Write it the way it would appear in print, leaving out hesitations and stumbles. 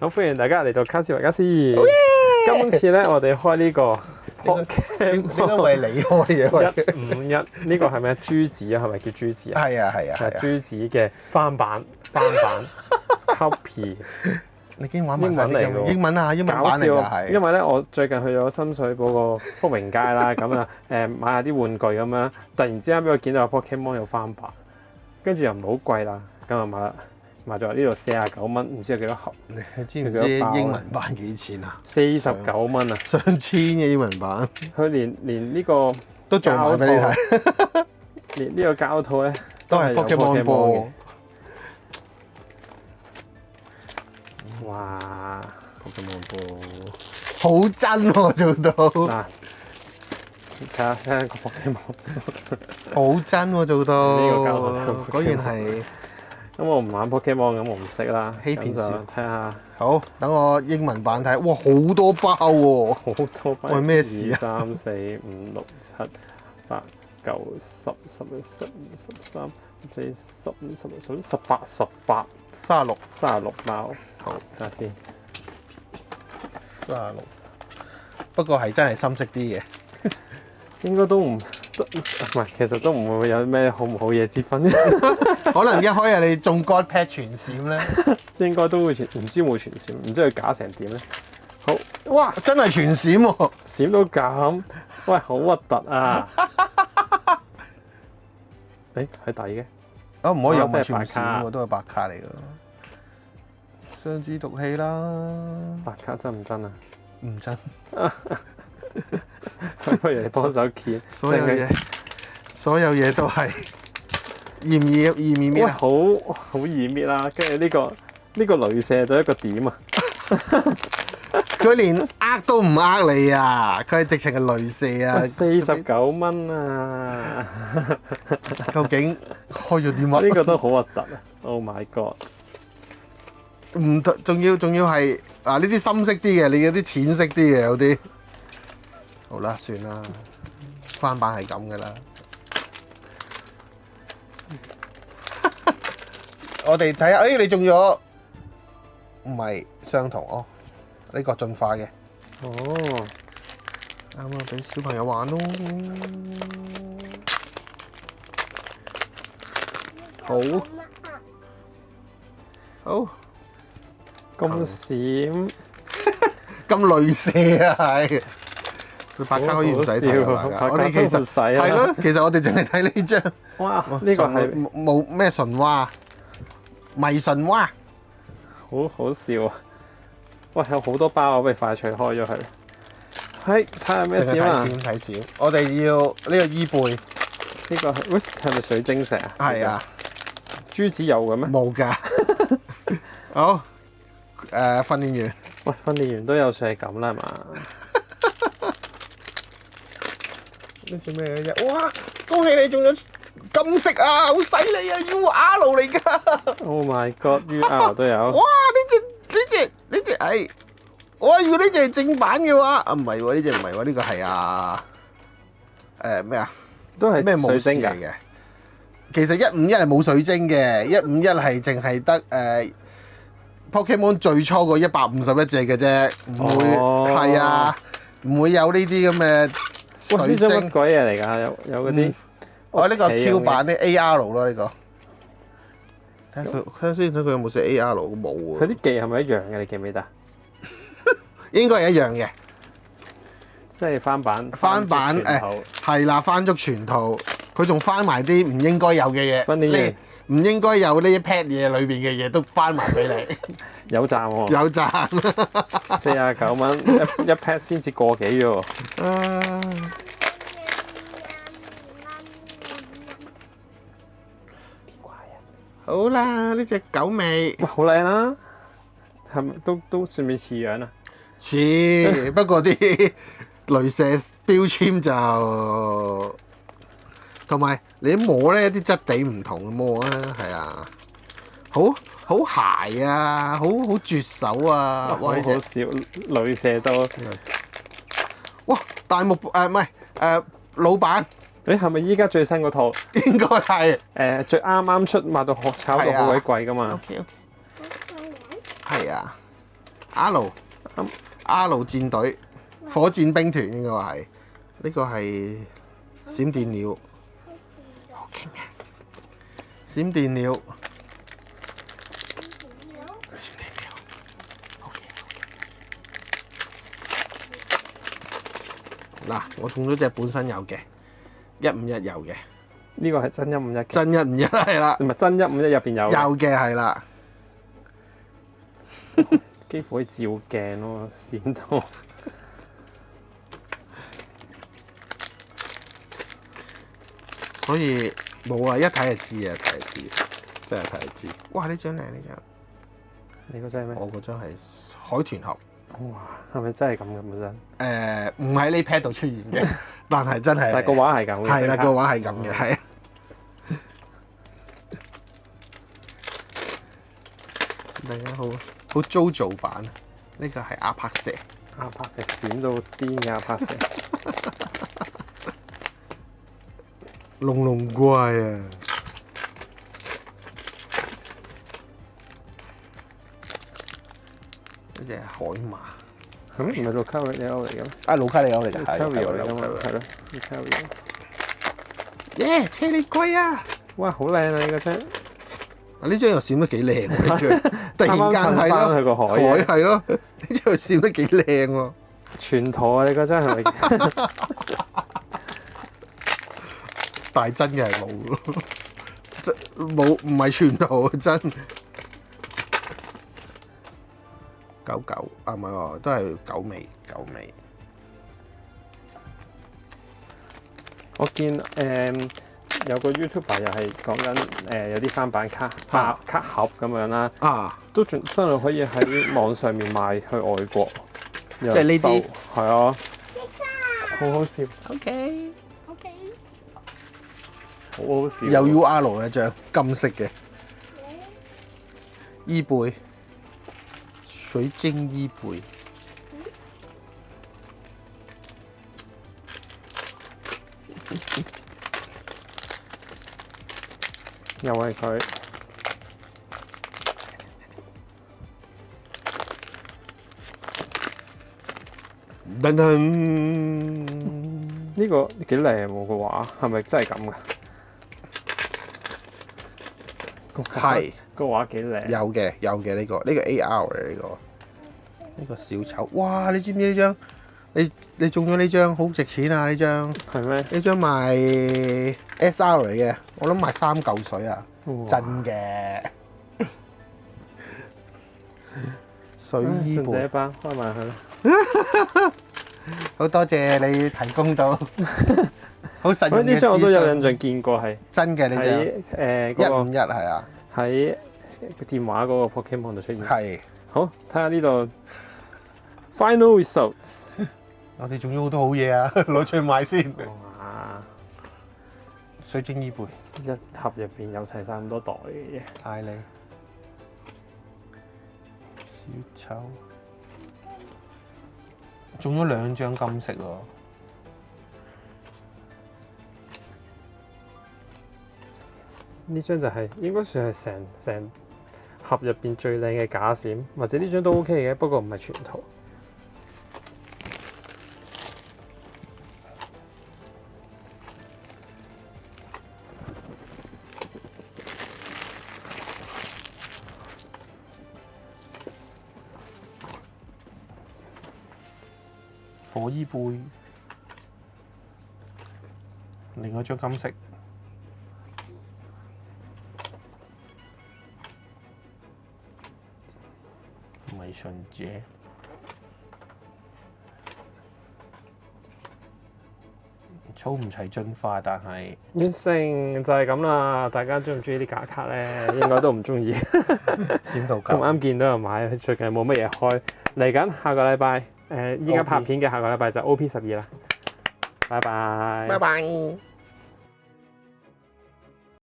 好歡迎大家嚟到卡斯維加斯。今次咧，我哋開呢個 Pokemon 點解會係你開嘅？ 151呢個係咩？珠子啊，係咪叫珠子啊？係啊係啊係啊！珠子嘅翻版 copy。你已經玩埋英文嚟㗎喎英文啊，英文搞版嚟笑㗎係。因為咧，我最近去咗深水埗個福榮街啦，咁啊買下啲玩具咁樣，突然之間俾我見到有 Pokemon 有翻版，跟住又唔係好貴啦，咁啊買咗呢度49蚊，唔知有幾多盒？你知唔知英文版幾錢啊49蚊啊！上千嘅英文版，佢連呢個都做埋俾你睇，連呢個膠套咧都係 Pokemon 波。哇 Pokemon 波好真喎，做到嗱，睇下個 Pokemon 好真喎，做到呢個膠套果然係。咁我唔玩 Pokemon，咁我唔識啦。欺騙少咁就睇下好，等我英文版睇。哇，好多包喎！好多包。喂咩事啊2、3、4、5、6、7、8、9、10、11、12、13、14、15、16、17、18、36 36包。好，睇下先。 36，不過係真係深色啲嘅。應該都唔係，其實都唔會有咩好唔好嘢之分。可能一開日你中 God Pad 全閃咧，應該都會傳，唔知會傳閃，唔知佢假成點咧。好，哇！真係全閃喎！閃到咁，喂，好核突啊！誒，係底嘅。啊，唔可以有即係全白卡閃喎，都係白卡嚟㗎。雙子毒氣啦，白卡真唔真啊？唔真。不如你幫手揭，所有嘢都係易唔易搣哇，啊？好易搣啦！跟住呢個雷射咗一個點啊！佢連都唔你啊！佢係直情係雷射啊！49蚊啊！究竟開咗啲乜？呢個都好核突啊 ！Oh my god！唔得，仲要係呢啲深色啲嘅，你有啲淺色啲嘅有啲。好啦，算啦，翻版係咁噶啦。我哋睇下，你中咗唔係相同哦？呢個進化嘅。哦，啱啊，俾小朋友玩咯。好，好，咁閃，咁雷射啊，係。佢白卡可以唔使睇啊嘛，我哋其實係咯，其實我哋淨係睇呢張。哇！呢個係冇咩純蛙，迷純蛙，好好笑啊！喂，有好多包啊，不如快脆開咗佢。係睇下咩閃啊？睇閃。我哋要呢個衣背，呢個係喂係咪水晶石啊？係啊。珠子有嘅咩？冇㗎。好，訓練員。喂，訓練員都有算係咁啦，係嘛？呢隻咩嘅啫？哇！恭喜你中咗金色啊，好犀利啊 ！UR 嚟㗎。Oh my god！UR 都有。哇！呢隻係，哇！如果呢隻係正版嘅話，唔係喎，呢隻唔係喎，呢個係咩啊？都係咩水晶嚟嘅？其實151係冇水晶嘅，151係淨係得Pokemon 最初個151隻嘅啫，唔會係啊，唔會有呢啲咁嘅。哇！呢張乜鬼嘢嚟㗎？有嗰啲，我呢個 Q 版啲 AR 咯，呢個。睇下先，睇佢有冇寫 AR，冇喎。佢啲技係咪一樣嘅？你記唔記得？應該係一樣嘅。即係翻版係啦，翻足全套。佢仲翻埋啲唔應該有嘅嘢，呢唔應該有呢一 pad 嘢裏邊嘅嘢都翻埋俾你。有賺喎！有賺。49蚊一 pad 先至個幾啫喎。好啦，呢隻狗尾，哇，好靚啦！係咪都算唔算似樣啊？似，不過啲雷射標籤就同埋你摸咧啲質地唔同嘅摸啊，係啊，好鞋啊，好絕手啊！好好笑，雷射到。哇！大木唔係老闆。誒係咪依家最新嗰套？應該係最啱出賣到炒到好鬼貴㗎嘛。OK。係啊， R 戰隊火箭兵團應該話係，呢個係閃電鳥，好勁嘅閃電鳥。嗱，我中咗隻本身有嘅151有嘅，呢個係真151嘅，真151係啦，唔係真151入邊有嘅，有嘅係啦。幾乎可以照鏡咯，閃到。所以冇啊，一睇就知啊，睇就知，真係睇就知。哇！呢張靚呢張，你嗰張係咩？我嗰張係海豚盒。哇，係咪真係咁嘅本身？唔喺呢 pad 度出現嘅，但係真係。但係個畫係咁嘅。係啦，個畫係咁嘅，係。大家好，JoJo 版，呢個係阿柏蛇。阿柏蛇閃到癲嘅阿柏蛇。龍龍怪啊！呢隻海馬。唔係盧卡里奧嚟嘅咩？啊，盧卡里奧嚟㗎，係。盧卡里奧嚟㗎嘛？係咯，盧卡里奧。耶！車厘龜啊！哇，好靚啊！呢個張。啊！呢張又閃得幾靚喎！呢張突然間係咯，去個海係咯，呢張又閃得幾靚喎！全圖啊！你嗰張係咪？但係真嘅係冇咯，真冇唔係全圖真。99啊，唔係喎，都係9尾。我見有個 YouTuber 又係講緊有啲翻版卡盒咁樣啦，都仲真係可以喺網上面賣去外國，即係呢啲係啊，好好笑。OK，好好笑。有 UR 一張金色嘅衣背，水晶衣背。又係佢。噔噔，呢個幾靚喎個畫，係咪真係咁㗎？係個畫幾靚。有嘅呢個AR 嚟呢個小丑。哇！你知唔知呢張？你中咗呢張好值錢啊！呢張係咩？呢張賣 SR 嚟嘅，我諗賣3嚿水啊！真嘅。水衣順背這班開埋佢啦。好多謝你提供到，好實用嘅資訊。呢張我都有印象見過係真嘅呢張。喺151係啊。喺電話嗰個 Pokemon 度出現。係。好，睇下呢度 Final Results。我哋仲有好多好嘢啊！攞出去賣先。哇！水晶衣背，一盒入邊有齊晒咁多袋嘅嘢。嗌你小丑，中咗2張金色喎。呢張就係應該算係成盒入邊最靚嘅假閃，或者呢張都 OK 嘅，不過唔係全圖。火衣背，另外一張金色，迷信者，儲唔齊進化，但係完成就係咁啦。大家中唔中意啲假卡咧？應該都唔中意。閃到咁啱見到人買，最近冇乜嘢開。嚟緊下個禮拜。依家拍片嘅下個禮拜就 OP12啦，拜拜。拜拜。